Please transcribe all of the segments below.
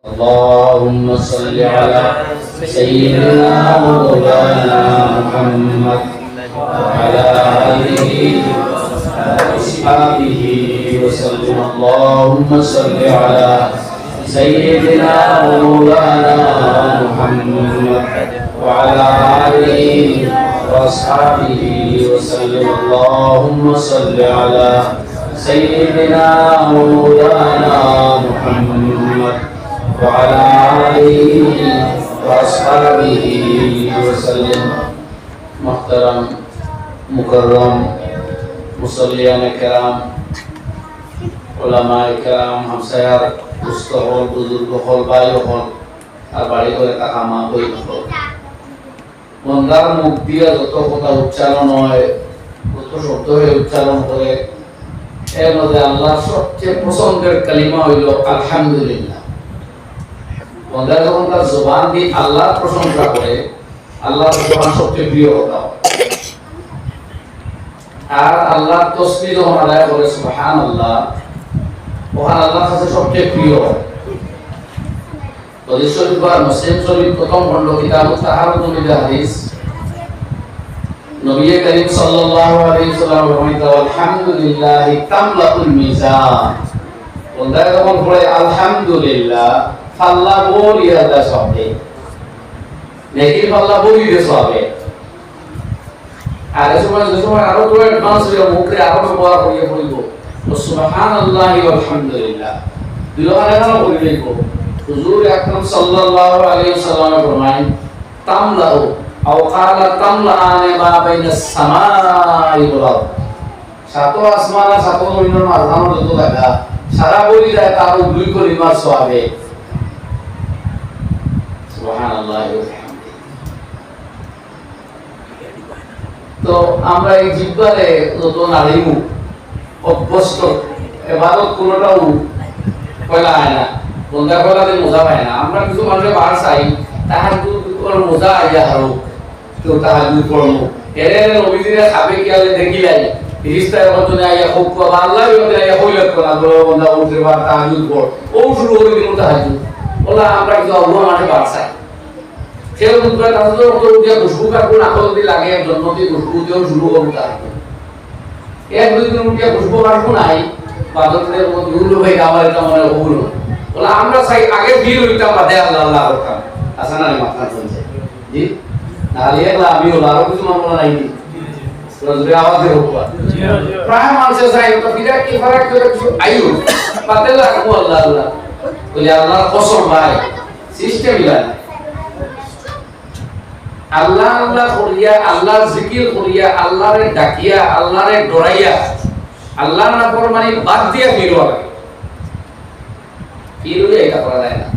اللهم صل على سيدنا مولانا محمد وعلى آله وأصحابه وسلم. اللهم صل على سيدنا مولانا محمد وعلى آله وأصحابه وسلم. اللهم صل على سيدنا مولانا محمد وعلى آله وأصحابه وسلم. محترم मुकर्रम मुसल्लियान किराम उलमाए किराम हमसायार दुस्त हल बुजुर्ग हल भाई हल আর বাড়ি করে টাকা মা বই হল বন্দার মুখ দিয়ে যত কথা উচ্চারণ হয় কত শব্দ হয়ে উচ্চারণ করে এর মধ্যে আল্লাহর সবচেয়ে পছন্দের কালিমা হইল আলহামদুলিল্লাহ। বন্দা যখন তার জবান দিয়ে আল্লাহর প্রশংসা করে আল্লাহর জবান সবচেয়ে প্রিয় কথা। আর আল্লাহ তসবিহ যখন আদায় করে সুবহানাল্লাহ, ওখানে আল্লাহর কাছে সবচেয়ে প্রিয়। হাদিস শরীফ বা মুসলিম শরীফ প্রথম খণ্ড কিতাবুত তাহারাতুল হাদিস নবী করিম সাল্লাল্লাহু আলাইহি ওয়াসাল্লাম ফরমাইতে আলহামদুলিল্লাহি তামলাতুল মিজান। বন্দা যখন পড়ে আলহামদুলিল্লাহ আল্লাহ বলিয়া দা সবে নেকি আল্লাহ বলিয়ে সবে। আর সময় আরো তো অ্যাডভান্স হয়ে মুখে আরো ব্যবহার করিয়ে পড়িব সুবহানাল্লাহি আলহামদুলিল্লাহ দুইবার এখানে বলিব। হুজুর আকরাম সাল্লাল্লাহু আলাইহি ওয়াসাল্লাম ফরমায় তামলাউ আও ক্বালা তামলাআনে মা বাইনাস সামাই ওয়াল আরদ। সাত আসমান আর সাত জমিনের মাঝখানে যত জায়গা সারা বলি যায় তার দুই কলিমার সওয়াবে সুবহানাল্লাহি ওয়া বিহামদিহি। তো আমরা এই জিহ্বারে যত নাড়িমু অভ্যস্ত ইবাদত কোনটাও কয়লা হয় না, বন্ধা কয়লাতে মজা পায় না। আমরা কিছু মানুষের বার চাই তাহাজ্জুদ করে মজা আইয়া হারুক, কেউ তাহাজ্জুদ করবো এরে নবীজিরে খাবে কি আলে দেখিলাই ফিরিস্তার বচনে আইয়া খুব পাবা আল্লাহ বলে আইয়া হইলত করা বড় বন্ধা উঠে বার তাহাজ্জুদ কর ও শুরু করে দিন তাহাজ্জুদ। ওলা আমরা কিছু আল্লাহ মানে বার চাই কেউ দুপুরে তাহাজ্জুদ করে উঠিয়া খুশবু কাটবো না কলদি লাগে জন্মতি খুশবু দিয়েও শুরু করবো তাহাজ্জুদ। এক দুই দিন উঠিয়া খুশবু কাটবো নাই বাদতের মধ্যে উল্লু ভাই আমার এটা মনে হল বলে আমরা চাই আগে ভিড় হইতাম বাদে আল্লাহ আল্লাহ করতাম। আসা না মাথা চলছে জি নাহলে একলা আমি হলো আরো কিছু মামলা নাই রজবে আওয়াজ দেব প্রায় মানুষের চাই তো বিরা কি ফারাক করে কিছু আইও বাদে লাগবো আল্লাহ আল্লাহ বলে আল্লাহর কসম ভাই সিস্টেম ইলা আল্লাহ আল্লাহ করিয়া আল্লাহর জিকির করিয়া আল্লাহরে ডাকিয়া আল্লাহরে ডরাইয়া আল্লাহর নাফরমানি বাদ দিয়া ফিরো লাগে। ফিরো এটা করা যায় না,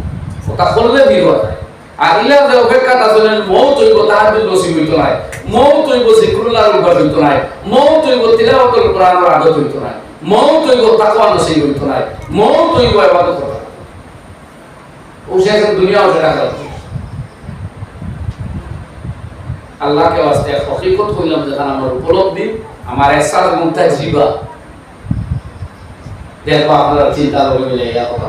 ওটা করলে ফিরো যায়। আর ইলা যে অপেক্ষা আসলে মওত হইব তাহাজ্জুদ নসিব হইতো না, মওত হইব জিকরুল্লাহর উপর হইতো না, মওত হইব তিলাওয়াতুল কোরআনের আদত হইতো না, মওত হইব তাকওয়া নসিব হইতো না, মওত হইব ইবাদত করা। ও শেষ দুনিয়া ও সেটা করে আল্লাহকে ওয়াস্তে হকিকত হইলাম যখন আমার উপলব্ধি আমার এহসাস মুক্তা জিবা দেখো আপনারা চিন্তা করে মিলে ইয়া কথা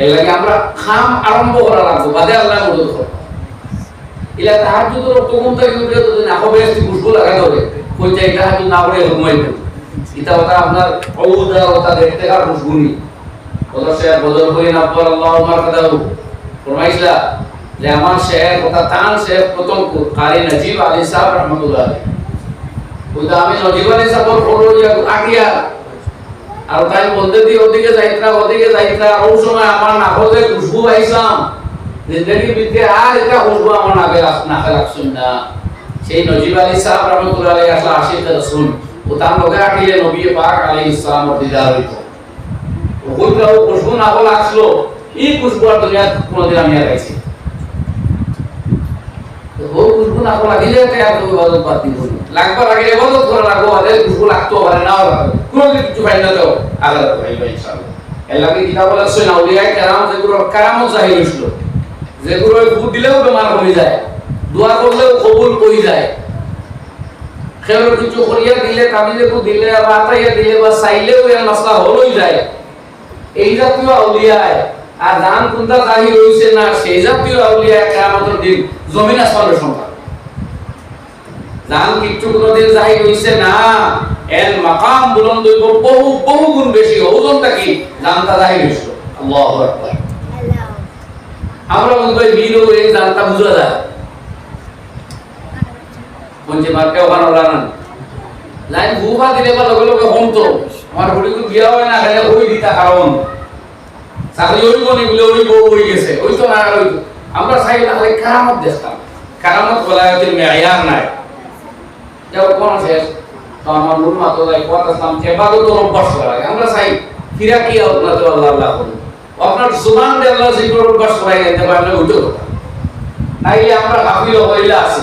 এর লাগে আমরা খাম আরম্ভ করা লাগবে বাদে আল্লাহ মদদ করব। ইলা তাহাজ্জুদের রক্ত কোনটা কিন্তু যদি না হবে খুশবু লাগা ধরে কই যাই তাহাজ্জুদ না করে ঘুমাইবে এটা কথা আপনার ওদা ওটা দেখতে আর খুশবু নি বলো সে বদল করি না পর আল্লাহ মারকাদাউ ফরমাইলা যে আমার শের কথা তান শের প্রথম কারি নজিব আলী সাহেব রহমাতুল্লাহ আলাইহি ওটা আমি নজিব আলী সাহেব পড়ো ইয়া আকিয়া আর তাই বলতে দি ওদিকে যাইতরা ওই সময় আমার নাকতে খুশবু পাইছাম জিন্দেগি বিতে আর এটা খুশবু আমার নাকে লাগছুন না। সেই নজিব আলী সাহেব রহমাতুল্লাহ আলাইহি আসলে আশিক রাসূল ও তার লগে আকিলে নবী পাক আলাইহিস সালাম দিদার হইতো ও কইলো খুশবু না বলা আসলো এই খুশবু আর দুনিয়া কোনদিন আমি আর পাইছি তো ও খুশবু না বলা দিলে তে আর ইবাদত বাদ দিব লাগবা লাগে ইবাদত করা লাগবো আরে খুশবু লাগতো আরে নাও লাগবে কোনদিন কিছু পাই না তো আল্লাহ পাইবা ইনশাআল্লাহ। এর লাগে কিতাব আছে না আউলিয়া কেরাম যেগুলো কারামত জাহির হইছিল যেগুলো ফুট দিলেও বেমার কমে যায়, দোয়া করলেও কবুল হয়ে যায়, খেলো কিছু করিয়া দিলে কাবিলে কো দিলে বা আতাইয়া দিলে বা চাইলেও এর মাসলা হলই যায়। এই জাতীয় আউলিয়া আর জান কোনটা জাহির হইছে না সেই জাতীয় আউলিয়া কিয়ামতের দিন জমিন আসমানের সমান। জান কিচ্ছু কোনদিন জাহির হইছে না, এর মাকাম বুলন্দ হইব বহু বহু গুণ বেশি। ওজনটা কি জানটা জাহির হইছে। আল্লাহু আকবার। আমরা বলবো বিলো এই জানটা বুঝা যায় কোনছে মার্কে ওখানে ওলানান লাইন বুফা দিলে বা লগে লগে হম তো আমার হরিগুলো বিয়া হয় না খালি ওই দিতা কারণ চাকরি ওই বনি বলে ওই বউ হয়ে গেছে ওই তো না ওই আমরা চাই না খালি কারামত দেখতাম। কারামত বলায়তের মেয়ার নাই। যেমন কোন শেষ তো আমার মূল মাত্র যাই কথা আসলাম এবাদত অভ্যাস করা লাগে। আমরা চাই ফিরা কি আপনার তো আল্লাহ আল্লাহ করুন আপনার সুমান দিয়ে আল্লাহ জিকির অভ্যাস করাই যেতে পারলে ওইটাও কথা নাইলে আমরা গাফিল হইলে আছি।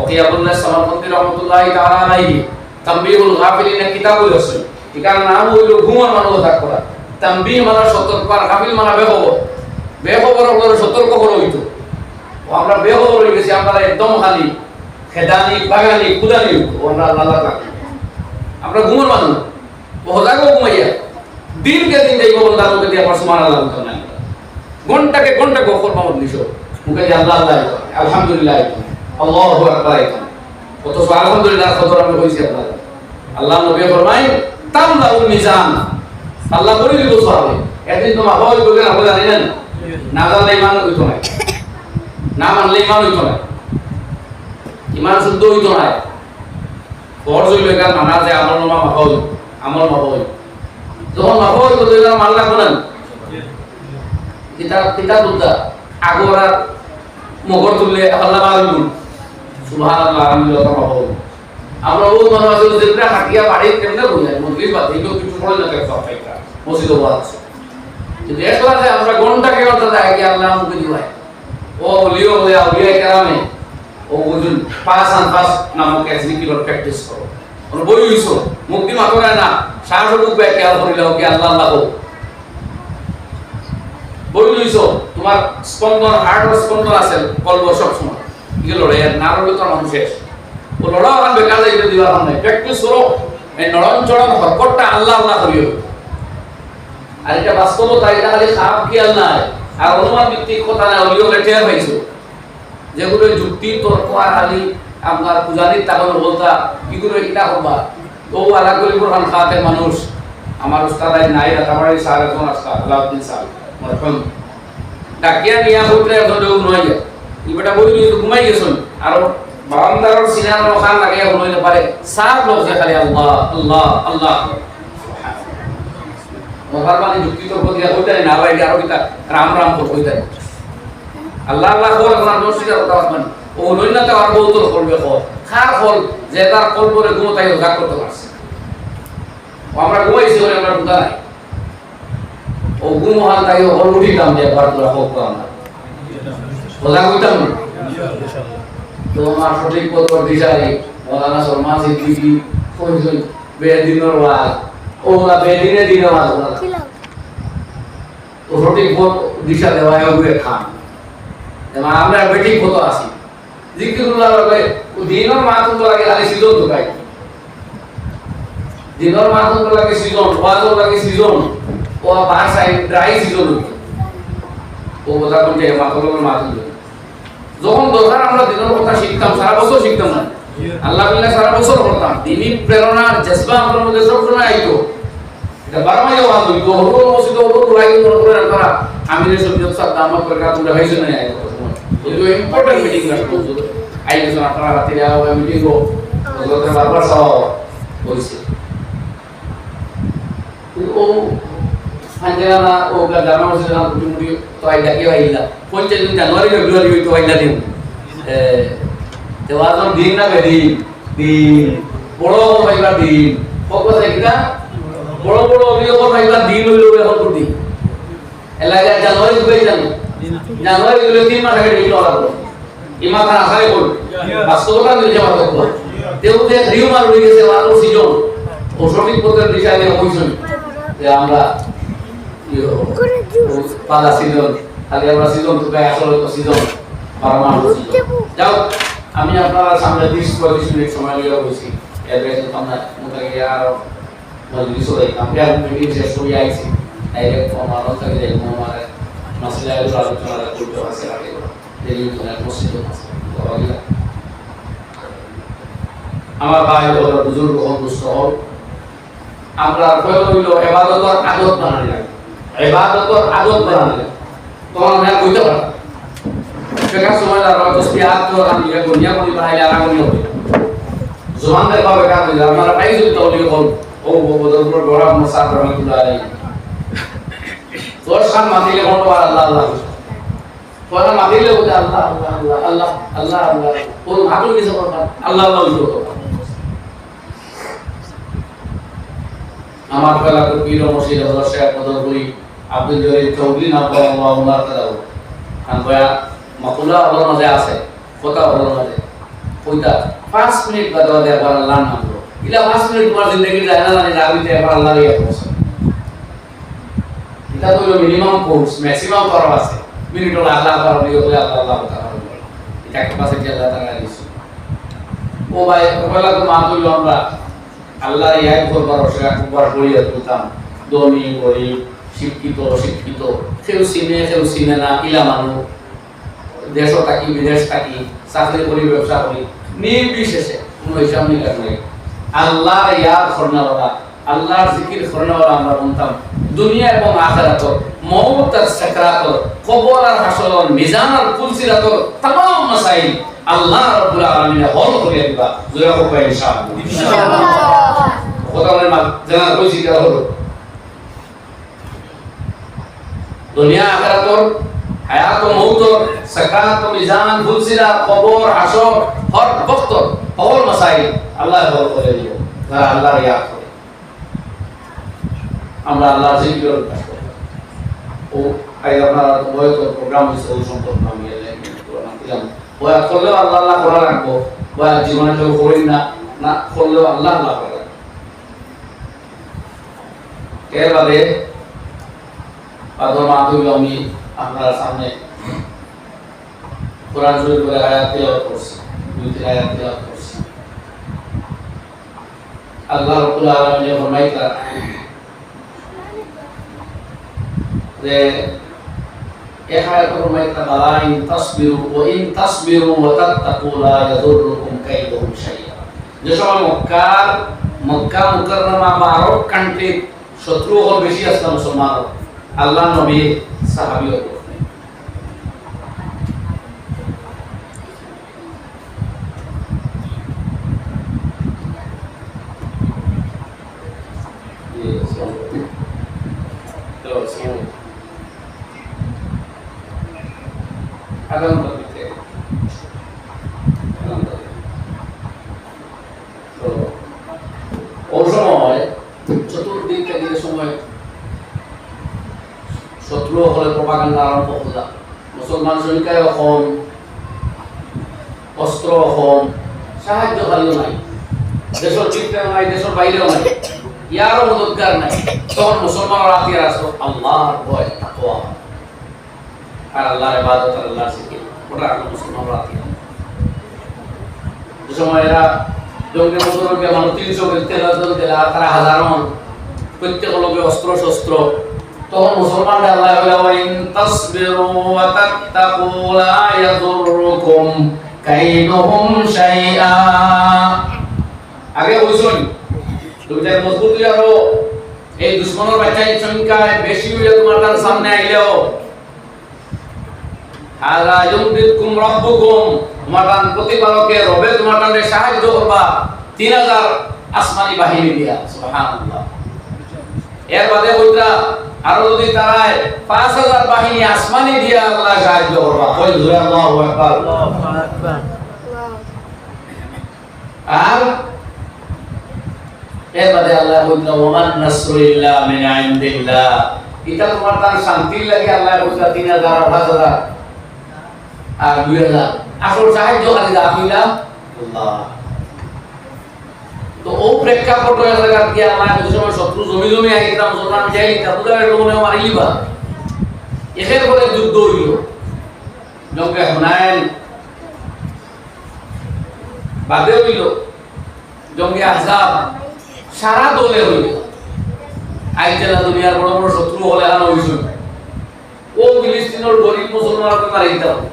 ওকিয়াবুল্লাহ সামারকন্দি রহমতুল্লাহি তাআলা আলাইহি তামবিহুল গাফিলিন কিতাবুল রাসূল এখানে নাম হইল ঘুমার মানুষ থাক করা। তামবিহ মানে সতর্ক আর গাফিল মানে বেখবর। বেখবর হলে সতর্ক করে হইতো। আমরা বেখবর হয়ে গেছি আমরা একদম খালি খেদানি বাগানি কুদানি আমরা আল্লাহ তাআলা আমরা ঘুমার মানুষ বহুজাগো ঘুমাইয়া দিনকে দিন যাইব বন্দার মুখে দিয়ে আমার সুবহানাল্লাহ বলতে নাই ঘন্টাকে ঘন্টা গফর মামুদ নিশো মুখে দিয়ে আল্লাহ আল্লাহ আলহামদুলিল্লাহ আল্লাহু আকবার কত আলহামদুলিল্লাহ খবর আমি কইছি আপনারা। আল্লাহ নবী ফরমায় তামলাউল মিজান আল্লাহ বলে দিব সওয়াবে একদিন তোমার হয় বলে না বলে জানেন না জানলে ইমান হইতো না, না মানলে ইমান হইতো না, ইমান শুদ্ধ হইতো না। ফরজ হইল এখান মানা যায় আমল নামা মাফা হইল আমল মাফা হইল যখন মাফা হইল তো এখানে মান লাগবো না কিতাব কিতাব উদ্দা আগরা মগর তুললে আল্লাহ মালুম সুবহানাল্লাহ আলহামদুলিল্লাহ মাফা হইল। আমরা বহুত মানুষ আছে যেটা হাকিয়া বাড়ি কেমনে বুঝায় মজলিস বাদ দিল কিছু পড়ে না কেন সব পাইতা মসজিদ ওয়াজ আছে কিন্তু একলা যে আমরা ঘন্টাকে ঘন্টা যায় কি আল্লাহ মুখে দিবাই ও লিও বলে আউলিয়া কেরামে ও বুঝুন পাঁচ আন পাঁচ নামক জিকির প্র্যাকটিস করো ওর বই হইছো মুক্তি মাত্র না সারা মুখ বে খেয়াল করিলাও কি আল্লাহ আল্লাহ বই হইছো তোমার স্পন্দন হার্ট স্পন্দন আছে কলব সব সময় এগুলো রে না রইলে তো মানুষ শেষ ও লড়া আর বেকার যাইতে দিবা নাই প্র্যাকটিস করো এই নরম চরণ হরকতটা আল্লাহ আল্লাহ করিও। আর এটা বাস্তবতা এটা খালি খারাপ খেয়াল নাই আর অনুমান ভিত্তিক কথা না ওলিও লেটের হইছো যেগুলো যুক্তি তর্ক আর খালি আপনার পূজারীর তাকন বলতা কিগুলো এটা হবা ও আলাদা করে কোরআন খাতে মানুষ আমার উস্তাদ নাই রাতাবাড়ি স্যার একজন উস্তাদ আলাউদ্দিন স্যার মরহুম ডাকিয়া নিয়া হইলে একজন লোক নয় ইবেটা বই ঘুমাই গেছন আর বারান্দার সিনার খান লাগিয়া হইতে পারে সাত লোক যে খালি আল্লাহ আল্লাহ আল্লাহ মহার মানে যুক্তি তর্ক দিয়া হইতে না ভাই আরো কিতা রাম রাম হইতে আল্লাহ আল্লাহ করে কোন দোষীরা কথা মানে ও নৈনাতে আর বহুত করবে ফল খার ফল যে তার কল্পরে ঘুমতাই জাগ করতে পারছে আমরা ঘুমাইছি বলে আমরা বুঝা নাই ও ঘুমহাল তাই অলরেডি কাম দিয়ে বার করা হোক আমরা বোঝা কইতাম তো আমার সঠিক পথ দিশারি মৌলানা শর্মা সিদ্দিকী কইছেন বেদিনের ওয়াজ ওলা বেদিনে দিনে ওয়াজ তো সঠিক পথ দিশা দেওয়া হবে খান যেমন আমরা বেটি কত আছি জিকিরুল্লাহ লাগে দিনের মাতুন লাগে খালি সিজন তো গাই দিনের মাতুন লাগে সিজন ওয়াজও লাগে সিজন ও ভাষায় ড্রাই সিজন ও কথা কোনটা মাতুন যখন দরকার আমরা দিনের কথা শিখতাম সারা বছর শিখতাম না আল্লাহ বিল্লাহ সারা বছর করতাম দিনই প্রেরণার জজবা আমাদের মধ্যে সব সময় আইতো এটা বারমাই ওয়াজ হইতো হলো মসজিদ হলো রাই করে করা আমি যে সব সব দামত করে কাজ করে হইছে না আইতো এটা ইম্পর্টেন্ট মিটিং রাখতো আইলে যখন আপনারা রাতে যাওয়া মিটিং গো ওদের বারবার সব হইছে ও আঞ্জানা ও জানা মসজিদ না মুটি তো আইলা কি হইলা 25 জানুয়ারি ফেব্রুয়ারি হইতো আইলা দিন দেওয়াজর দিন না বেদিন দিন বড় ভাইবা দিন কত সাইকিটা বড় বড় অভিযোগ ভাইবা দিন হইলো এখন করদি এলাকা জানুয়ারি দুই জানুয়ারি হইলো 3 মাস আগে হইলো লাগলো ইমাতা আসাই বল বাস্তবতা নিয়ে যাওয়া তো তেও যে রিউমার হয়ে গেছে আর সিজন ও সঠিক পথের দিশায় নিয়ে কইছেন যে আমরা পালা সিজন খালি আমরা সিজন তো আসলে তো সিজন পারমানেন্ট যাও আমি আপনার সামনে 30-35 মিনিট সময় লিয়ে বসি এবারে তো আমরা মোটামুটি আর মজলিস হই আমরা মিটিং শেষ হয়ে আইছি ডাইরেক্ট আমার থেকে যাই আমার মসজিদে আলোচনা করতে আছে আগে মসজিদ আমার ভাই হল বুজুর্গ হল দুস্থ হল আমরা হইল এবাদতর আদত বানানি লাগে এবাদতর আদত বানানি লাগে তখন আমরা কইতে পারতাম সেখানে সময় লাগবে তসবি হাত তো আমি দুনিয়া করি বানাইলে আরামই হবে জমানদের ভাবে কাজ হইলে আপনারা পাইছো তাহলে হল ও বদরপুর বড় মুসাফ রহমাতুল্লাহ আলাইহি তোর সান মাতিলে কোন আল্লাহ আল্লাহ তোর মাতিলে বলে আল্লাহ আল্লাহ আল্লাহ আল্লাহ আল্লাহ কোন হাতুল কিছু কথা আল্লাহ আল্লাহ বলতো আমার বেলা তো পীর মসজিদ হযরত শেখ বদরপুরি আব্দুল জলিল চৌধুরী না আল্লাহ উমর তাদাও আর বয়া মাকুলা হলো মাঝে আছে কথা হলো মাঝে কইতা 5 মিনিট বাদে বাদে আবার আল্লাহ নাম লো ইলা 5 মিনিট তোমার জিন্দেগি যায় না জানি রাবিতে আবার আল্লাহ রিয়া করছে এটা তো মিনিমাম কোর্স ম্যাক্সিমাম করা আছে মিনিট হলো আল্লাহ করা দিয়ে বলে আল্লাহ আল্লাহ তাআলা এটা একটা পাশে কি আল্লাহ তাআলা দিছে ও ভাই কয়লা তো মা তুইলো আমরা আল্লাহ ইয়াই করবার রসে একবার বলিয়া তুলতাম ধনী গরিব শিক্ষিত অশিক্ষিত কেউ চিনে না ইলা মানুষ দেশ থাকি বিদেশ থাকি চাকরি করি ব্যবসা করি নির্বিশেষে কোনো হিসাব নিকাশ নেই আল্লাহর ইয়াদ করনাওয়ালা আল্লাহর জিকির করনাওয়ালা আমরা বলতাম দুনিয়া এবং আখিরাত মওত আর সাকরাত কবর আর হাসর মিজান আর ফুলসিরাত तमाम মাসাইল আল্লাহ রাব্বুল আলামিন হল করে দিবা জোরে হবে ইনশাআল্লাহ ইনশাআল্লাহ কথা বলেন না জানা কইছি কি হলো দুনিয়া আখিরাত হায়াত ও মওত সাকরাত ও মিজান ফুলসিরাত কবর হাসর হর ওয়াক্ত হল মাসাইল আল্লাহ হল করে দিব যারা আল্লাহর ইয়াদ করে আমরা আল্লাহর জিকির করব ও আই আপনারা হয়তো প্রোগ্রাম হিসেবে সম্পর্ক আমি দিলাম ওয়া করলেও আল্লাহ আল্লাহ করা রাখবো ওয়া জীবনে কেউ করি না না করলেও আল্লাহ আল্লাহ করা রাখবো এর বাদে আদর মাধ্যমে আমি আপনার সামনে কোরআন শরীফের আয়াত তেলাওয়াত করছি দুইটি আয়াত তেলাওয়াত করছি আল্লাহ রাব্বুল আলামিন ফরমাইতা যে এখানে ফরমাইতা বালা ইন তাসবিরু ওয়া ইন তাসবিরু ওয়া তাত্তাকু লা ইয়াদুররুকুম কাইদুহুম শাইআ যে সময় মক্কা মুকাররমা বা আরব কান্ট্রি শত্রু হল বেশি আসলে মুসলমান আল্লাহ নবী সাহাবী আগাম করতে তো ওই সময় চতুর্দিক থেকে সময় শত্রু হলে প্রপাগান্ডা আরম্ভ হল মুসলমান সংখ্যায় কম অস্ত্র কম সাহায্যকারীও নাই দেশের ভিতরে নাই দেশের বাইরেও নাই ইয়ারও মদতগার নাই তখন মুসলমানরা আতিয়ে আসলো আল্লাহর ভয় তাকওয়া আর আল্লাহর ইবাদত আর আল্লাহর জিকির ওটা আর মুসলমানরা আতিয়ে যে সময় এরা জঙ্গি মুসলমানকে মানুষ 300 ব্যক্তি দিলা তারা হাজারো প্রত্যেক লোকে অস্ত্র শস্ত্র তখন মুসলমানরা আল্লাহ বলে ওয়া ইন তাসবিরু ওয়া তাত্তাকু লা ইয়াদুররুকুম কাইদুহুম শাইআ আগে বুঝুন দুইটা মজবুত হলো এই দুশমনের বাচ্চার সংখ্যা বেশি হইলে তোমার তার সামনে আইলেও আলা ইউমদিকুম রাব্বুকুম তোমার প্রতিপালকের রবে তোমার সাহায্য করবা 3000 আসমানি বাহিনী দিয়া সুবহানাল্লাহ এর বাদে কইতা আর যদি তারায় 5000 বাহিনী আসমানি দিয়া আল্লাহ সাহায্য করবা কই জোরে আল্লাহু আকবার আল্লাহু আকবার আর এর বাদে আল্লাহ কইতা ওমান নাসরু ইল্লা মিন ইনদিল্লাহ এটা তোমার তার শান্তি লাগে আল্লাহ কইতা 3000 8000 আর 2000 আসল সাহায্য খালি দাখিলা আল্লাহ তো ও প্রেক্ষাপট জায়গা দিয়ে আল্লাহ যে সময় শত্রু জমি আইতা মুসলমান যাই তা বুঝার লোকনে মারিলিবা এর পরে যুদ্ধ হইল জঙ্গে হুনাইন বাদে হইল জঙ্গে আহজাব সারা দলে হইল আইতেলা দুনিয়ার বড় বড় শত্রু হলে আনা হইছিল ও ফিলিস্তিনের গরিব মুসলমানকে মারি দিতে হবে।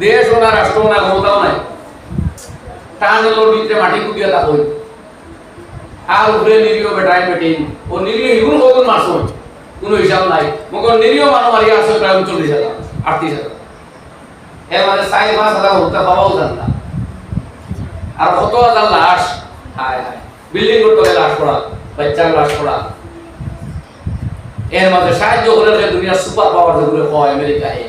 দেশ ও না রাষ্ট্র না ক্ষমতাও নাই, টানেলের ভিতরে মাটি কুটিয়া তা হই আর উপরে নিরীহ বেটাই বেটি ও নিরীহ এগুলো কখন মারছ কোনো হিসাব নাই। মগর নিরীহ মানুষ মারিয়া আসছে প্রায় 40,000 38,000, এর মানে 4-5,000 হত্যা পাওয়াও যান না। আর কত হাজার লাশ, হায় হায়, বিল্ডিং করতে লাশ পড়া, বাচ্চার লাশ পড়া। এর মাঝে সাহায্য করে দুনিয়ার সুপার পাওয়ার যেগুলো হয় আমেরিকায়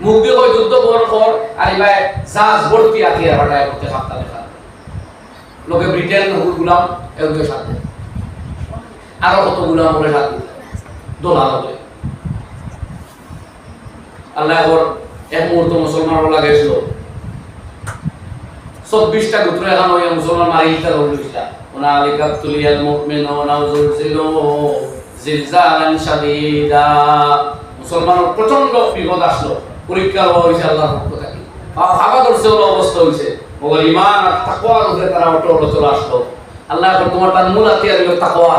মুখ দিয়ে কয় যুদ্ধ করার পর আর ভাই জাহাজ ভর্তি হাতিয়ার পাঠায় করতে সাপ্তাহ দেখা লোকে ব্রিটেন গুলাম এগুলোর সাথে আরো কত গুলাম বলে সাথে দোলা হবে। আল্লাহ এক মুহূর্ত মুসলমান লাগেছিল 24টা গোত্র এখন ওই মুসলমান মারি দিতে ধরলিটা ওনা আলিকাত তুলিয়াল মুমিনুনা যুলজিলু জিলজালান শাদীদা। মুসলমানের প্রচন্ড বিপদ আসলো, পরীক্ষা হইছে আল্লাহর পক্ষ থেকে, ভাবা ধরছে ওর অবস্থা হইছে, ওর ঈমান আর তাকওয়ার উপরে তারা অটল চলে আসলো। আল্লাহ এখন তোমার তার মূল হাতিয়ার হলো তাকওয়া।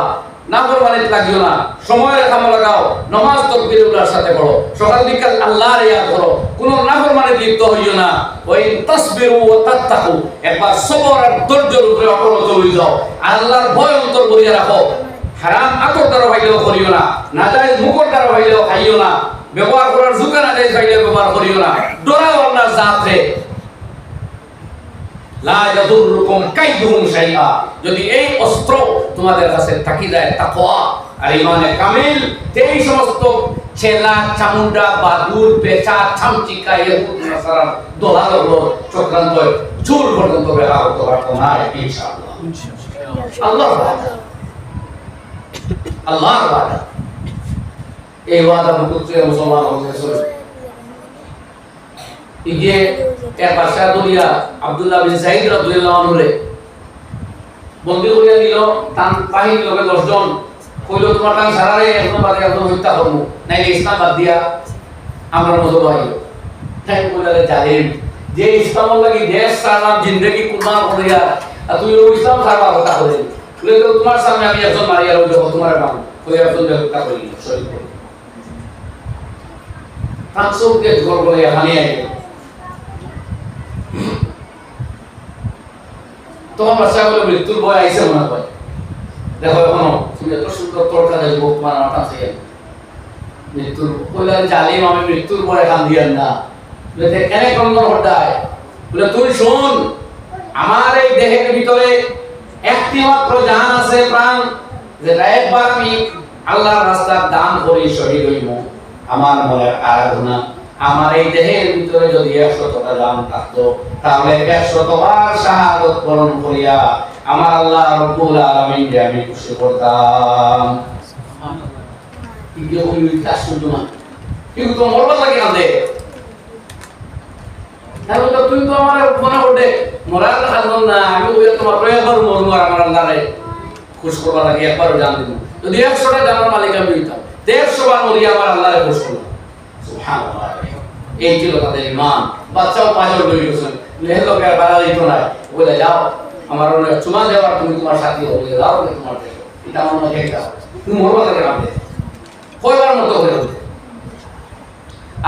না ফরমানিতে লাগিও না, সময়ের কামে লাগাও, নামাজ তাকবীরের সাথে পড়ো, সকাল বিকাল আল্লাহর ইয়াদ করো, কোনো নাফরমানিতে লিপ্ত হইও না। ওই তাসবিরু ওয়া তাত্তাকু, একবার সবর আর ধৈর্যের উপরে অটল চলে যাও, আল্লাহর ভয় অন্তর ভরিয়ে রাখো। হারাম আতর দ্বারা ভাইলেও করিও না, নাজায়েজ মুখর দ্বারা ভাইলেও খাইও না, ব্যবহার করার যুগে নাজায়েজ ভাইলেও ব্যবহার করিও না। ডরাও আল্লাহর জাতে, লা ইয়াদুররুকুম কাইদুহুম শাইআ। যদি এই অস্ত্র তোমাদের কাছে থাকি যায় তাকওয়া আর ঈমানে কামিল, এই সমস্ত ছেলা চামুন্ডা বাদুর পেঁচা ছামচিকা ইহুদ নাসারার দলালগুলো চক্রান্ত চুল পর্যন্ত বের হতে পারতো না ইনশাআল্লাহ। আল্লাহর ওয়াদা, আল্লাহর ওয়াদা, এই ওয়াদা মুকুতে মুসলমান হয়েছে। ইগে এক বাদশা দুনিয়া আব্দুল্লাহ বিন সাইদ রাদিয়াল্লাহু আনহু রে বন্দী করিয়া নিল, তার বাহিনীর লোকে 10 জন কইল তোমার কান সারারে এখন বাদে একদম হত্যা করব, নাইলে ইসলাম বাদ দিয়া আমরা মজো হইল। তাই বলে জালিম যে ইসলাম লাগি দেশ সারা জিন্দেগি কুরবান করিয়া আর তুই ইসলাম ছাড়বা কথা বলে বলে তো তোমার সামনে আমি একজন মারিয়া রইল, তোমার নাম কই একজন হত্যা করি শরীর করে পাঁচশোকে জোর করে হানিয়ে গেল। তখন বাচ্চাগুলো মৃত্যুর ভয় আইসে মনে হয়, দেখো এখনো তুমি এত সুন্দর তরকা দেখবো তোমার আমার কাছে মৃত্যুর কইলে জালিম আমি মৃত্যুর ভয় কান দিয়ান না, বলে কেন কন্দন হটায়, বলে তুই শোন আমার এই দেহের ভিতরে একটি মাত্র জান আছে প্রাণ, যেটা একবার আমি আল্লাহর রাস্তায় দান করি শহীদ হইব, আমার মনের আরাধনা, আমার এই দেহের ভিতরে যদি 100টা জান থাকতো তাহলে 100বার শাহাদাত বরণ করিয়া আমার আল্লাহ রব্বুল আলামিনকে আমি খুশি করতাম। সুবহানাল্লাহ। কি বলি আশ্চর্য না, কিন্তু তো মরবা লাগে কাঁদে, তাহলে তো তুই তো আমার মনে করতে মরার কাঁদন না, আমি ওই তোমার একবার মরবো আর আমার আল্লাহরে খুশ করবা লাগে, একবারও জান দিব। যদি 100টা জানার মালিক আমি হইতাম 150 বার মরিয়া আমার আল্লাহরে খুশ করলাম। সুবহানাল্লাহ। এই ছিল তাদের ঈমান। বাচ্চাও পাঁচজন লই গেছেন, লেহেলো কে বাড়া দিত না, বলে যাও আমার ওরে চুমা দেওয়ার তুমি তোমার সাথী হও, বলে যাও তোমার দেখো এটা আমার মনে একটা তুমি মরবা লাগে না, কয়বার মতো হয়ে ওঠে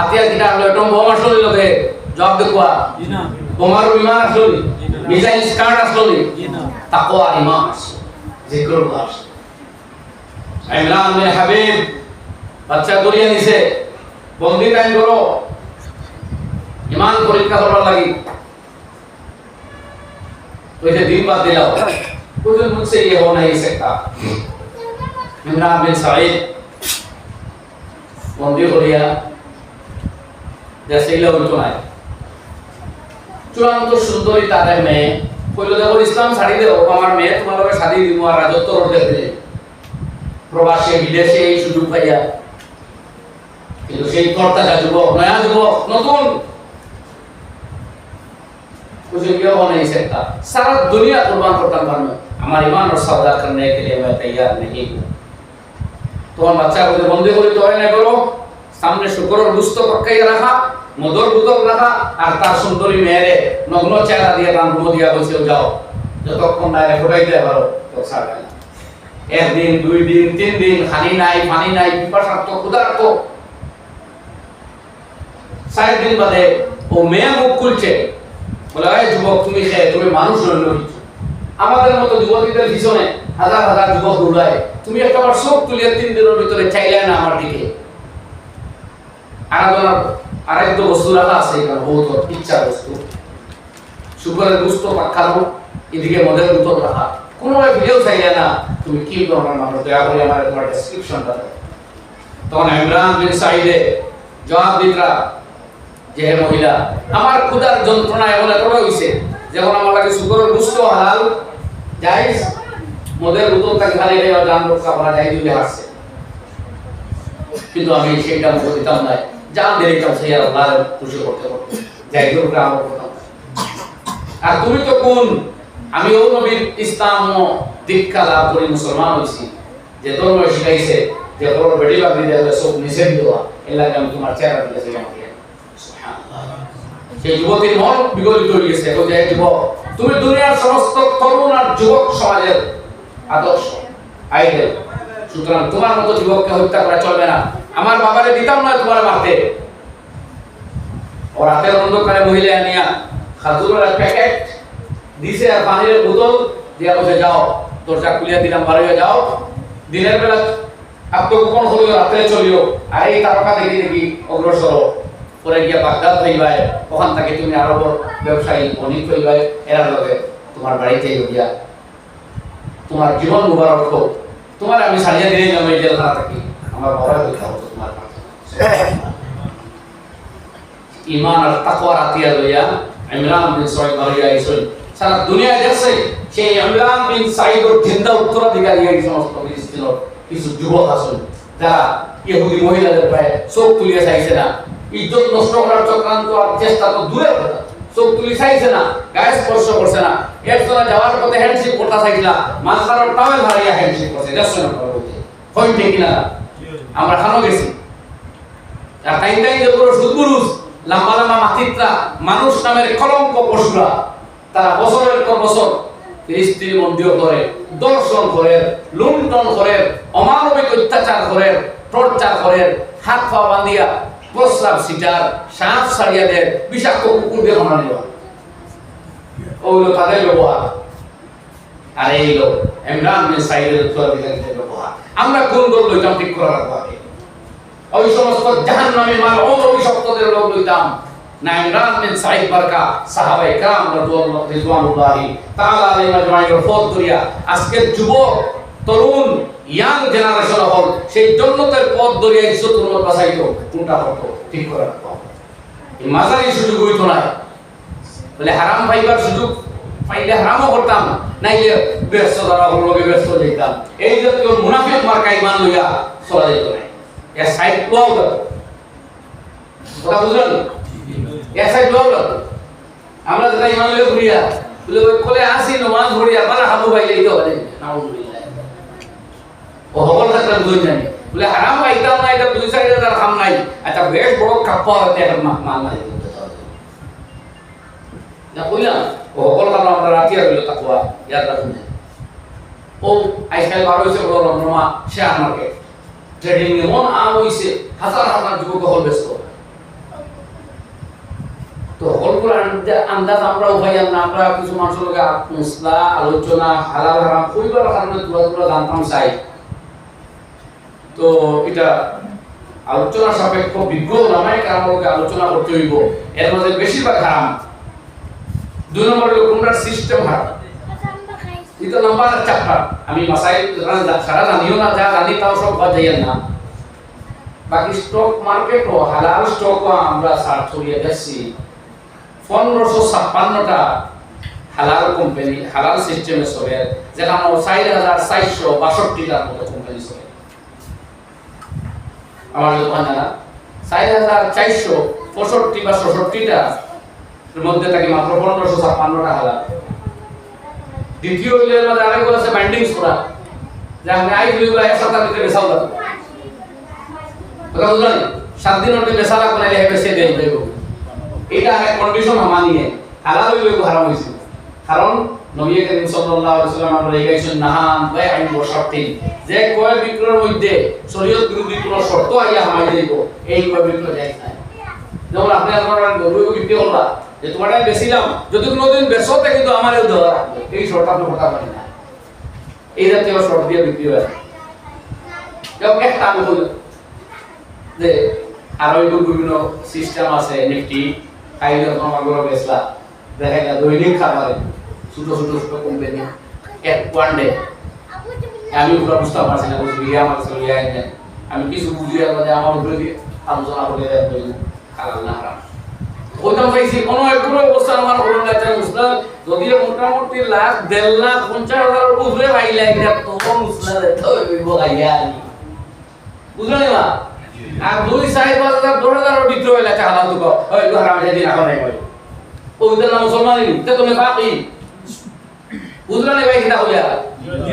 আতিয়া কিটা হলো একদম বোমা আসলো লোকে জবাব দেখবা জি না, বোমার বিমান আসলো মিসাইল স্কার্ট আসলো জি না, তাকওয়া ঈমান জিকিরুল্লাহ আসলো। ইমরান বিন হাবিব বাচ্চা করিয়া নিছে, বন্দি টাইম করো ঈমান পরীক্ষা করার লাগি, ওইটা দিন বাদ দিলাও कुछ मुझसे ये हो नहीं सकता। इमरान बिन सईद बंदी हो गया, जैसे ही लोग चुनाए চূড়ান্ত সুন্দরী তাদের মেয়ে কইল দেখো ইসলাম ছাড়ি দেও, আমার মেয়ে তোমার লগে শাদি দিব আর রাজত্ব করতে দিলে প্রবাসে বিদেশে এই সুযোগ পাইয়া, কিন্তু সেই কর্তাটা যুবক নয়া যুবক নতুন कुछ ये हो नहीं सकता, सारा दुनिया कुर्बान करता हूं, हमारे ईमान और सौदा करने के लिए मैं तैयार नहीं हूं। तो हम बच्चा को बंदी को तो है नहीं करो, सामने शुक्र और गुस्त पक्का रखा, मधुर बुतक रखा, और तार सुंदरी मेरे नग्न चेहरा दिया दान रो दिया बसे जाओ, जब तक कौन डायरेक्ट फोटाई दे भरो तो सारा एक दिन 2 दिन 3 दिन खानी नाई पानी नाई पिपासा तो खुदा तो 6 দিন বাদে ও মেয়ে মুখ খুলছে, বলে এই যুবক তুমি তুমি মানুষ নইল কিছু। আমাদের মতো যুবতীদের পিছনে হাজার হাজার যুবক দৌড়ায়, তুমি একবার চোখ তুলিয়ে 3 দিনের ভিতরে চাইলে না আমার দিকে। আরাধনার আরেকটা বস্তু রাখা আছে এখানে, বহুত ইচ্ছা বস্তু, শুকরের গুস্ত পাখানো, এদিকে মদের বোতল রাখা। কোনো ভিডিও চাইলে না তুমি কি ধরনের মানুষ, দয়া করে আমার তোমার ডেসক্রিপশনটা দাও। তখন ইমরান বিন সাইদে জবাব দিতরা যে হে মহিলা, আমার ক্ষুধার যন্ত্রণা এমন এতটা হইছে যখন আমার কাছে শুকরের গুস্ত হালাল জায়েজ, মদের বোতল তাকে খালি রেওয়া জান রক্ষা করা যায় দিলে আসছে, কিন্তু আমি সেটা মুখ দিতাম না, জান দিতাম সেই আল্লাহর খুশি করতে করতে যাই হোক আমার কথা। আর তুমি তো কোন, আমি ও নবীর ইসলাম ও দীক্ষা লাভ করে মুসলমান হইছি, যে ধর্ম শিখাইছে যে বড় বেটি বাগনি দেওয়া সব নিষেধ দেওয়া, এর লাগে আমি তোমার চেহারা দিয়েছি আমাকে। সেই যুবতীর মন বিগলিত হয়ে গেছে, এখন যে যুবক তুমি দুনিয়ার সমস্ত তরুণ আর যুবক সমাজের আদর্শ আইডল, সুতরাং তোমার মতো যুবককে হত্যা করা চলবে না। আমার বাবারে দিতাম না তোমার মারতে। ও রাতের অন্ধকারে মহিলা নিয়া খাজুরের প্যাকেট দিছে আর পানির বোতল দিয়া বসে যাও, দরজা খুলিয়া দিলাম, বার হয়ে যাও। দিনের বেলা আত্মগোপন হলো, রাতে চলিও, আর এই তারকা দেখি দেখি অগ্রসর পরে গিয়া বাগদাদ হইবাই, ওখান থেকে তুমি আরব ব্যবসায়ী বণিক হইবাই, এরা লগে তোমার বাড়িতে গিয়া তোমার জীবন মুবারক হোক। তোমার আমি সারিয়া দিয়ে যাবো এই জেলখানা থাকি, আমার বাবার দেখা হতো তোমার ইমান আর তাকওয়ার আতিয়া লইয়া ইমরান বিন সাইদ মারিয়া আইসল। সারা দুনিয়া দেখছে সেই ইমরান বিন সাইদের জিন্দা উত্তরাধিকারী এই সমস্ত ফিলিস্তিনের কিছু যুবক আছেন যারা ইহুদি মহিলাদের পায়ে চোখ তুলিয়ে চাইছে না, ইজ্জত নষ্ট করার চক্রান্ত আর চেষ্টা তো দূরের কথা, চোখ তুলি চাইছে না, গায়ে স্পর্শ করছে না। একজনে যাওয়ার পথে হ্যান্ডশেক করতে চাইছিল, মাঝখানের টাওয়েল হারিয়ে হ্যান্ডশেক করছে, দেখছো না বলতে হয় ঠিক না? আমরা খানো গেছি আর তাই তাই যে পুরো সুদপুরুষ লম্বা লম্বা মাথিত্রা মানুষ নামের কলঙ্ক পশুরা, তারা বছরের পর বছর ফিলিস্তিনি মন্দির করে, দর্শন করে, লুণ্ঠন করে, অমানবিক অত্যাচার করে, টর্চার করে, হাত পা বাঁধিয়া প্রস্রাব সিটার, সাপ সারিয়া দেয়, বিষাক্ত কুকুর দিয়ে বানা দেওয়া, ওগুলো তাদের ব্যবহার। আর এই লোক ইমরান বিন সাইদের উত্তরাধিকারীদের ব্যবহার। আমরা কোন দল লইতাম ঠিক করা রাখবো আগে? ওই সমস্ত জাহান্নামী মালউন অভিশপ্তদের লোক লইতাম না ইমরান বিন সাইদ বারকা সাহাবায়ে کرام রাদিয়াল্লাহু তাআলা আলাইহিম আজমাইনের ফত করিয়া আজকের যুবক তরুণ ইয়াং জেনারেশন হল সেই জান্নাতের পথ ধরিয়া ইজ্জত উম্মত বাঁচাইতো, কোনটা হতো ঠিক করে রাখবো। এই মাজারি সুযোগ হইতো না, বলে হারাম পাইবার সুযোগ পাইলে হারামও করতাম, নাইলে ব্যস্ত দ্বারা লোকে ব্যস্ত যেতাম। এই জাতীয় মুনাফিক মার্কা ইমান লইয়া চলা যেত না। এর সাইড লোক কথা বুঝলেন? এর সাইড লোক আমরা যেটা ইমান লইয়া ঘুরিয়া বলে কোলে আসি নমাজ ঘুরিয়া বালা হাবু ভাই লইতে হবে নাউজুবিল্লাহ। ও হবল থাকলে বুঝুন জানি বলে হারাম পাইতাম না, এটা 2-4 খাম নাই, আচ্ছা বেশ বড় কাপ্পা হতে এখন মাল নাই না কইলাম। ও হবল কারণ আমরা রাতিয়া হইল তাকওয়া ইয়াদ রাখুন। ও আজকাল বার হয়েছে বড় রমরমা শেয়ার মার্কেট ট্রেডিং এমন আম হইছে, হাজার হাজার যুবক হল ব্যস্ত। তো হলগুলো আন্দাজ আমরাও ভাই আমরা কিছু মানুষের লগে মশলা আলোচনা হালাল হারাম কইবার কারণে দূরা জানতাম চাই। তো এটা আলোচনা সাপেক্ষ বিজ্ঞ নামায় কারণ আলোচনা করতে হইব। এর মধ্যে বেশিরভাগ হারাম। 2 নম্বর হলো কোনটার সিস্টেম হারাম, এটা নাম্বার চ্যাপ্টার। আমি মাসাইল সারা জানিও না, যা জানি তাও সব বাদ যাইয়েন না। বাকি স্টক মার্কেট ও হালাল স্টক আমরা সার্চ করিয়ে দেখছি 1556টা হালাল কোম্পানি হালাল সিস্টেমে চলে, যেখানে 4462টার মতো কোম্পানি চলে। আমার দোকান জানা 4465 বা 66টা এর মধ্যে থাকে মাত্র 1556টা হালাল। দ্বিতীয় লেভেলের মধ্যে আরেকগুলো আছে বাইন্ডিংস করা, যে আমি আইগুলো এক সপ্তাহের ভিতরে বেচাও লাগবে। কথা বুঝলেন? 7 দিনের মধ্যে বেচা লাগবে না, এভাবে সে দেয় দেব। এটা এক কন্ডিশন মানিয়ে হালাল হইলে হারাম হইছে, কারণ নবী করিম সাল্লাল্লাহু আলাইহি ওয়াসাল্লাম আমরা লেখাইছেন নাহান বাই'আইন ওয়া শারতিন, যে ক্রয় বিক্রয়ের মধ্যে শরীয়ত বিরোধী কোনো শর্ত আইয়া হামাই দেব, এই ক্রয় বিক্রয় জায়েজ নাই। যেমন আপনি আপনার গরু বিক্রি করবা যে তোমারটাই বেছিলাম, যদি কোনোদিন বেচতে কিন্তু আমারও দেওয়া রাখবে, এই শর্ট আপনি কথা বলেন না, এই জাতীয় শর্ট দিয়ে বিক্রি হয়। যেমন একটা আমি বলি যে আরো বিভিন্ন সিস্টেম আছে, নিফটি খাইলে তোমার গরু বেচলা, দেখা যায় দৈনিক খাবারে ছোট ছোট ছোট কোম্পানি এক ওয়ান ডে, আমি পুরো বুঝতে পারছি না, বুঝলি আমার চলিয়ে আইনে আমি কিছু বুঝিয়ে আমার উপরে দিয়ে আলোচনা করে হালাল না হারাম ওইটা পাইছি। কোনো একগুলো অবস্থা আমার হলো না, মুসলাম যদি মোটামুটি লাখ 1.5-50,000 উপরে পাইলে এটা তো মুসলাম বুঝলেন না। আর 2-4-5,000 10,000 ভিতরে হইলে একটা হালাল তো ওই হারাম যদি রাখা নাই হয় ওইটার নাম মুসলমানই তে তুমি বাকি বুঝলেন ভাই কিটা হইয়া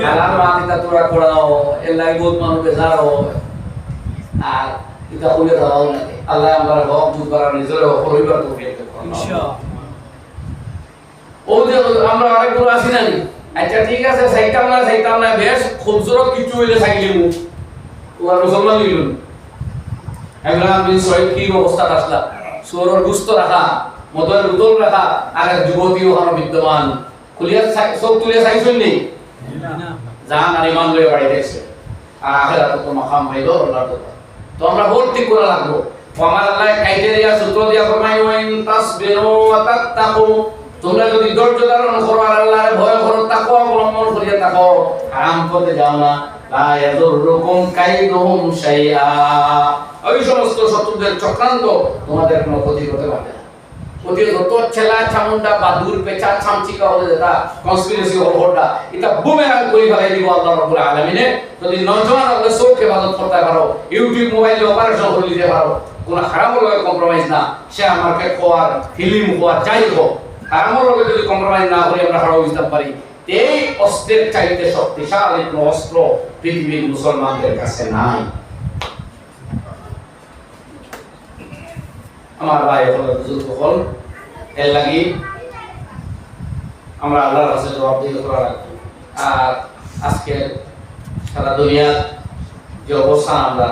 হালাল মাটিটা তোরা করাও এর লাগি বহুত মানুষ বেজার হয়। আর এটা হইলে দাও না আল্লাহ আমরা হক বুঝবার নিজের পরিবার তৌফিক করুন ইনশাআল্লাহ। ও যে আমরা আরেকগুলো আসি না, আচ্ছা ঠিক আছে সাইতাম না বেশ খুবসুরত কিছু হইলে সাইলিমু তোমার মুসলমান হইলুন। ইমরান বিন সৈয়দ কি অবস্থা আসলা, সুরের গুস্ত রাখা, মদের বোতল রাখা, আর এক যুবতী ওখানে বিদ্যমান, খুলিয়া সব তুলে চাইছেন নি জান আর ইমান লয়ে বাড়ি দেখছে। আর আখিরাতে তো মাকাম হইলো আল্লাহর দরবার, তো আমরা ভর্তি করা লাগবো। আমার আল্লাহ ক্রাইটেরিয়া সূত্র দিয়া ফরমায় ওয়াইন তাসবিরু ওয়া তাত্তাকু, তোমরা যদি ধৈর্য ধারণ করো আর আল্লাহর ভয় করো, তাকওয়া অবলম্বন করিয়া থাকো, হারাম পথে যাও না, লা ইয়াদুররুকুম কাইদুহুম শাইআ, ওই সমস্ত শত্রুদের চক্রান্ত তোমাদের কোনো ক্ষতি করতে পারবে না। ওদের যত ছেলা চামুন্ডা বাদুর পেঁচা চামচিকা হলে যেটা কনস্পিরেসি হলটা এটা বুমেরাং করে ফেলাই দিব আল্লাহ রাব্বুল আলামিনে। যদি নজওয়ান হলে চোখে ইবাদত করতে পারো, ইউটিউব মোবাইলে অপারেশন করে দিতে পারো, কোনো হারামের লগে কম্প্রোমাইজ না, শেয়ার মার্কেট হওয়ার ফিল্ম হওয়ার যাই হোক, হারামের লগে যদি কম্প্রোমাইজ না করে আমরা হারাম বুঝতে পারি, এই অস্ত্রের চাইতে শক্তিশালী কোনো অস্ত্র পৃথিবীর মুসলমানদের কাছে নাই। আমার ভাই হলো বুজুর্গ হল, এর লাগি আমরা আল্লাহর কাছে জবাবদিহি করা রাখবো। আর আজকে সারা দুনিয়ার যে অবস্থা আমরা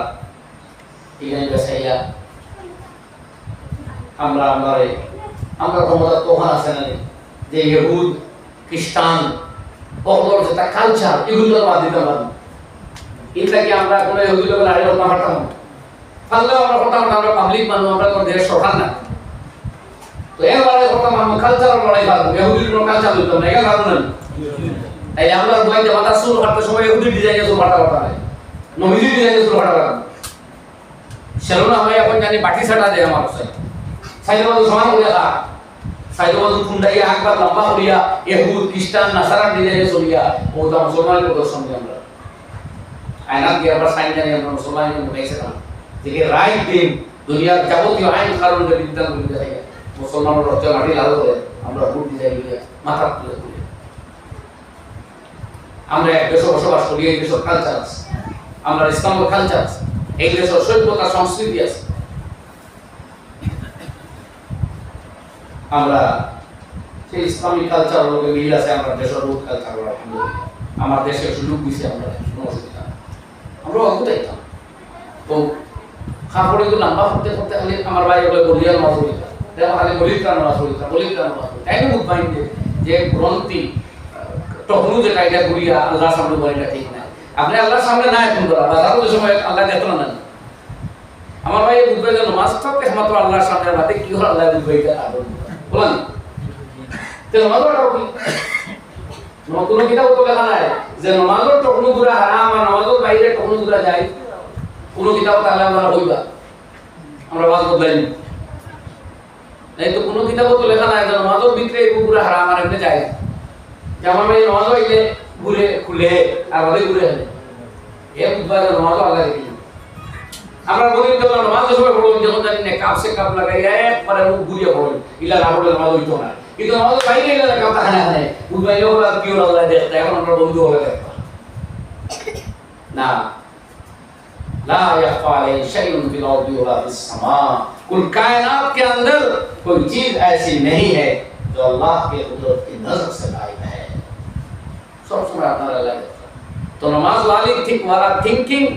এখানে বেসাইয়া আমরা ক্ষমতা তখন আছে না যে ইহুদ খ্রিস্টান অপর যেটা কালচার এগুলোর বাদ দিতে পারি, এটাকে আমরা কোনো ইহুদির লোক লাড়ি করতে পারতাম না, পারলেও আমরা করতাম না, আমরা পাবলিক মানুষ, আমরা কোনো দেশ সরকার না, তো এর লড়াই করতাম আমরা কালচারাল লড়াই পারবো, ইহুদির কোনো কালচার দিতাম না, এগুলো পারবো না। তাই আমরা বইতে মাথা চুল কাটতে সময় ইহুদির ডিজাইনে চুল কাটা কথা হয়, নবীজির ডিজাইনে চুল কাটা কথা সেরকম আমরা এখন জানি বাটি ছাটা দেয় আমার কাছে সাইডে বাজু সমান করিয়া খা, সাইডে বাজু খুন্ডাইয়া একবার লম্বা করিয়া ইহুদ খ্রিস্টান নাসারার ডিজাইনে চলিয়া ওটা মুসলমানের প্রদর্শন দিই আমরা আয়নাত গিয়ে আমরা সাইন জানি আমরা মুসলমানের মধ্যে না যে রাইট দিন দুনিয়ার যাবতীয় আইন কারণে বিদ্যান করে দেয় মুসলমানের রক্ত মাটি লাল করে আমরা ভোট ডিজাইন দিয়ে মাথা তুলে তুলে আমরা এক দেশে বসবাস করি, এই দেশের কালচার আছে, আমরা ইসলামের কালচার আছে, এই দেশের সভ্যতা সংস্কৃতি আছে, আমরা সেই ইসলামিক কালচার লোকে মিল আছে, আমরা দেশের রূপ কালচার আমার দেশে সুযোগ দিছে, আমরা কোনো অসুবিধা আমরা অবদাইতাম। তো খাপড়ে তো লম্বা করতে করতে খালি আমার ভাই ওগুলো বলিয়ার মাছ হইতা দেখো খালি বলির কারণ মাছ হইতা বলির কারণ মাছ হইতা তাই না বুঝবাই যে গ্রন্থি তখনও যেটা এটা ঘুরিয়া আল্লাহর সামনে বলিটা ঠিক না, আপনি আল্লাহর সামনে না এখন করা বাজারের সময় আল্লাহ দেখো না আমার ভাই বুঝবে যে নামাজটা একমাত্র আল্লাহর সামনে বাদে কি হল আল্লাহ বুঝবে এটা বলেন তো নামাজটা কি কোনো কিতাব তো লেখা নাই যে নামাজের তখন দূরে হারাম আর নামাজের বাইরে তখন দূরে যায়, কোনো কিতাব তাহলে আমরা হইবা আমরা বাজ বদলাইনি এই তো কোনো কিতাব তো লেখা নাই যে নামাজের ভিতরে এই পুরো হারাম আর এমনি যায়, যেমন এই নামাজ হইলে ঘুরে খুলে আর বাদে ঘুরে হলে এ বুধবার নামাজ আল্লাহ দেখি আমরা বলি তো নামাজের সময় পড়ব যখন জানি না কাপ সে কাপ লাগাই একবারে মুখ ঘুরিয়ে পড়ব ইলা না পড়লে নামাজ হইতো না, কিন্তু নামাজ বাইরে এলে কাপ তাহানা হয় বুধবার লোক আর কিও আল্লাহ দেখতে এখন আমরা বন্ধু হলে দেখবা না لا يخفى عليه شيء في الارض ولا في السماء, कुल कायनात के अंदर कोई चीज ऐसी नहीं है जो अल्लाह के कुदरत की नजर से गायब है, सब समय अपना लगा देखता तो नमाज वाली थिंक वाला थिंकिंग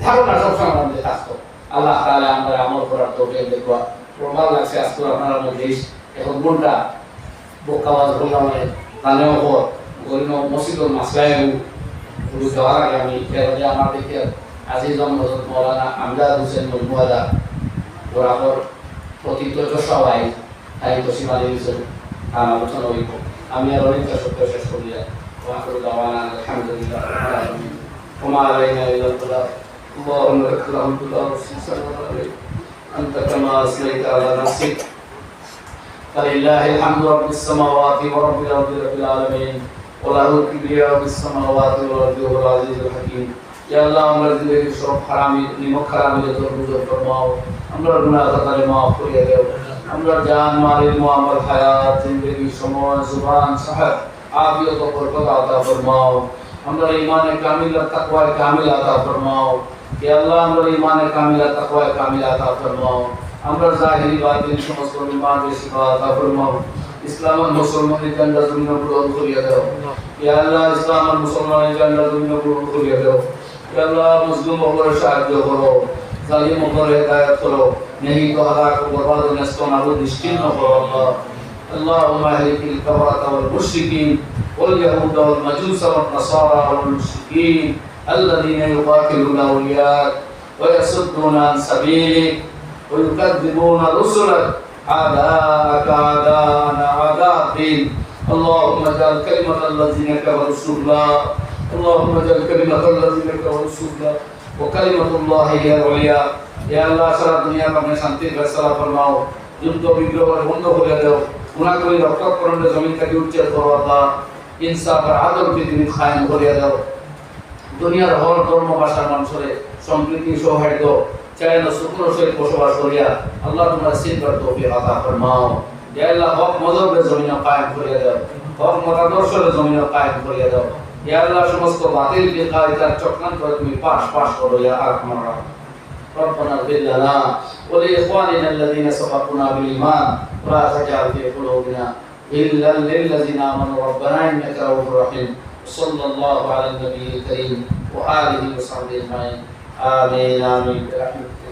ধারণা সব সময় আমাদের থাকতো। আল্লাহ তাআলা আমাদের আমল করার তৌফিক দেওয়া প্রমাণ লাগছে আজকে আপনারা মধ্যে এখন কোনটা বোকাবাজ বললাম মানে তানেও পর গরিব মসজিদুল মাসলায় গুরু যাওয়ার আগে আমি এখানে আমার দেখে আজিজম হযরত মাওলানা আমজাদ হোসেন মজমুয়াদা বরাবর প্রতীত সবাই তাই তো সীমানি দিয়েছেন আলোচনা হইব আমি আর অনেক সত্য শেষ করিয়া ওয়াকুল দাওয়ানা আলহামদুলিল্লাহ وما علينا الا البلاغ اللهم لك الحمد لا نحصي ثناء عليك انت كما اثنيت على نفسك فلله الحمد رب السماوات ورب الارض رب العالمين وله الكبرياء في السماوات والارض وهو العزيز الحكيم يا الله আমরা জিন্দগি সব হারামি নিমক হারামি যত বুঝর ফরমাও আমরা গুনাহ খাতারে maaf করিয়া দাও আমরা জান মাল ইলম আমল হায়াত জিন্দগি সময় জুবান সাহাব আফিয়ত ও বরকত আতা ফরমাও আমরা ঈমানে কামিল তাকওয়া কামিল আতা ফরমাও ইয়া আল্লাহ আমরা ঈমানে কামিল তাকওয়া কামিল আতা ফরমাও আমরা জাহিরি বাতিল সমস্ত ঈমান শিফা আতা ফরমাও ইসলাম ও মুসলমানের জান্নাত জমিন পূরণ করিয়া দাও ইয়া আল্লাহ ইসলাম ও মুসলমানের জান্নাত জমিন পূরণ করিয়া দাও ইয়া আল্লাহ মুসলিম ওপরে সাহায্য করো জালিম ওপরে হেদায়েত করো নেহি তো হালাক ও বরবাদ ও নষ্ট নাবুদ নিশ্চিন্ন করো আল্লাহ اللهم اهلك الكفرة والمشركين واليهود والمجوس والنصارى والمشركين الذين يقاتلون اولياءك ويصدون عن سبيلك ويكذبون رسلك اعداءك اعداءنا اعداء الدين اللهم اجعل كلمة الذين كفروا السفلى اللهم اجعل كلمة الذين كفروا السفلى وكلمة الله هي العليا يا الله সারা দুনিয়া আপনি শান্তির ফয়সালা ফরমাও যুদ্ধ বিগ্রহ বন্ধ করে দাও গুনাহ করে রক্তকরণে জমিন থেকে উচ্ছেদ করো আল্লাহ ইনসাফ আর আদল পৃথিবী কায়েম করে দাও দুনিয়ার হর ধর্ম ভাষার মানুষের সম্প্রীতি সৌহার্দ্য চাই না সুখর সহিত বসবাস করিয়া আল্লাহ তোমার সিদ্ধার তৌফিক আতা ফরমাও ইয়া আল্লাহ হক মযহবের জমিনে কায়েম করে দাও হক মতাদর্শের জমিনে কায়েম করে দাও ইয়া আল্লাহ সমস্ত বাতিল বিকায়দার চক্রান্ত তুমি পাশ করো ইয়া আরহামার রাহিম ربنا اغفر لنا ولإخواننا الذين سبقونا بالإيمان ولا تجعل في قلوبنا غلا للذين آمنوا ربنا إنك رؤوف رحيم صلى الله على النبي الكريم وآله وصحبه أجمعين آمين آمين برحمتك